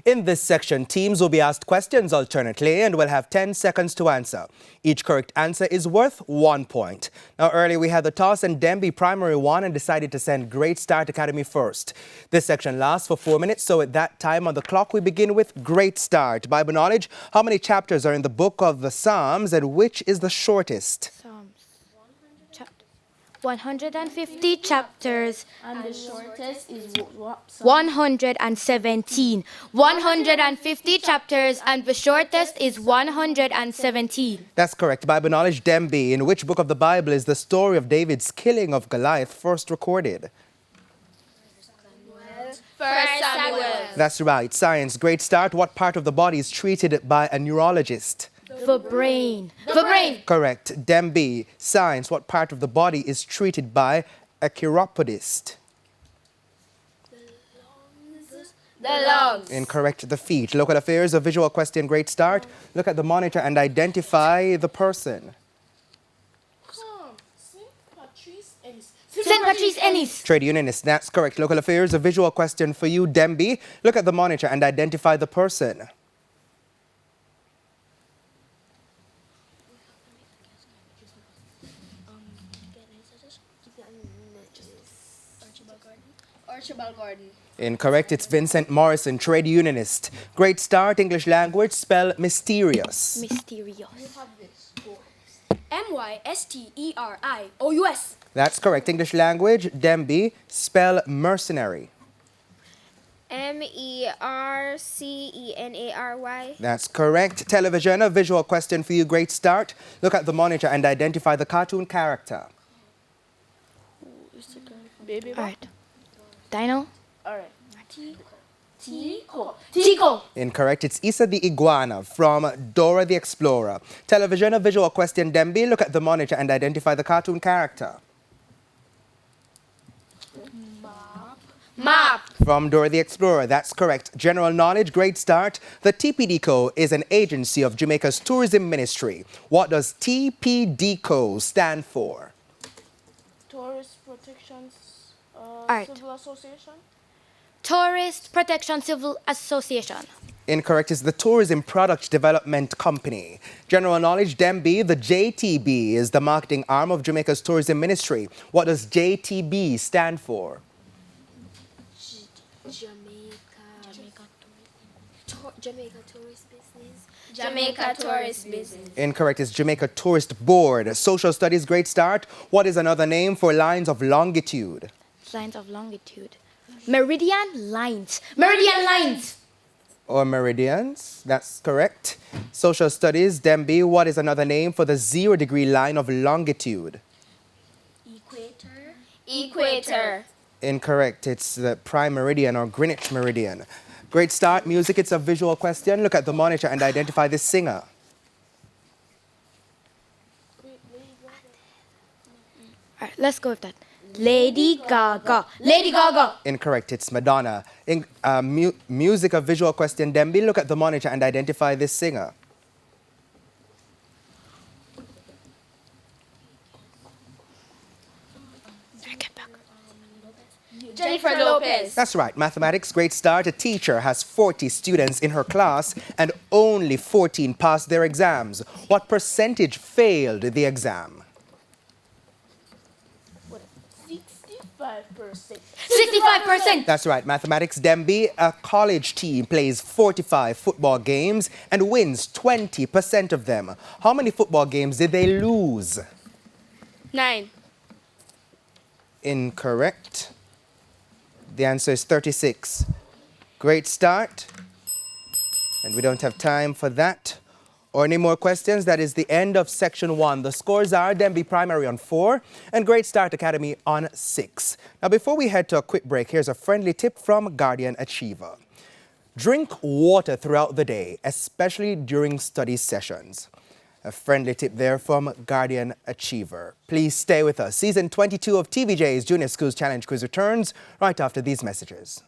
In this section, teams will be asked questions alternately and will have 10 seconds to answer. Each correct answer is worth 1 point. Now, earlier we had the toss and Denbigh primary won and decided to send Great Start Academy first. This section lasts for 4 minutes, so at that time on the clock we begin with Great Start. Bible knowledge, how many chapters are in the book of the Psalms and which is the shortest? 150 chapters. And the shortest is what? 117. 150 chapters and the shortest is 117. That's correct. Bible knowledge, Denbigh. In which book of the Bible is the story of David's killing of Goliath first recorded? First Samuel. That's right. Science, Great Start. What part of the body is treated by a neurologist? The brain. The brain. Correct. Denbigh. Science, what part of the body is treated by a chiropodist? The lungs. Incorrect. The feet. Local affairs, a visual question, Great Start. Look at the monitor and identify the person. St. Patrice Ennis. Trade unionist. That's correct. Local affairs, a visual question for you, Denbigh. Look at the monitor and identify the person. Archibald Gordon. Incorrect. It's Vincent Morrison, trade unionist. Great Start, English language, spell mysterious. Mysterious. MYSTERIOUS. That's correct. English language, Denbigh, spell mercenary. MERCENARY. That's correct. Television, a visual question for you, Great Start. Look at the monitor and identify the cartoon character. Baby. All right. Dino. All right. Tico. Incorrect. It's Isa the Iguana from Dora the Explorer. Television, a visual question, Denbigh. Look at the monitor and identify the cartoon character. Map. From Dora the Explorer. That's correct. General knowledge, Great Start. The TPDCO is an agency of Jamaica's tourism ministry. What does TPDCO stand for? Tourist Protections right. Civil Association. Tourist Protection Civil Association. Incorrect. Is the Tourism Product Development Company. General knowledge, Denbigh. The JTB is the marketing arm of Jamaica's tourism ministry. What does JTB stand for? Jamaica Tourist Business. Incorrect. It's Jamaica Tourist Board. Social Studies, Great Start. What is another name for lines of longitude? Lines of longitude. Meridian lines. Meridian lines. Or meridians. That's correct. Social Studies, Denbigh. What is another name for the 0-degree line of longitude? Equator. Incorrect. It's the prime meridian or Greenwich meridian. Great Start, music. It's a visual question. Look at the monitor and identify the singer. All right, let's go with that. Lady Gaga. Lady Gaga. Incorrect. It's Madonna. Music, a visual question, Denbigh. Look at the monitor and identify this singer. Jennifer Lopez. That's right. Mathematics, Great Start. A teacher has 40 students in her class and only 14 passed their exams. What percentage failed the exam? 65%. 65%. That's right. Mathematics, Denbigh. A college team plays 45 football games and wins 20% of them. How many football games did they lose? 9. Incorrect. The answer is 36. Great Start. And we don't have time for that or any more questions. That is the end of section 1. The scores are Denbigh Primary on 4 and Great Start Academy on 6. Now, before we head to a quick break, here's a friendly tip from Guardian Achiever. Drink water throughout the day, especially during study sessions. A friendly tip there from Guardian Achiever. Please stay with us. Season 22 of TVJ's Junior Schools Challenge Quiz returns right after these messages.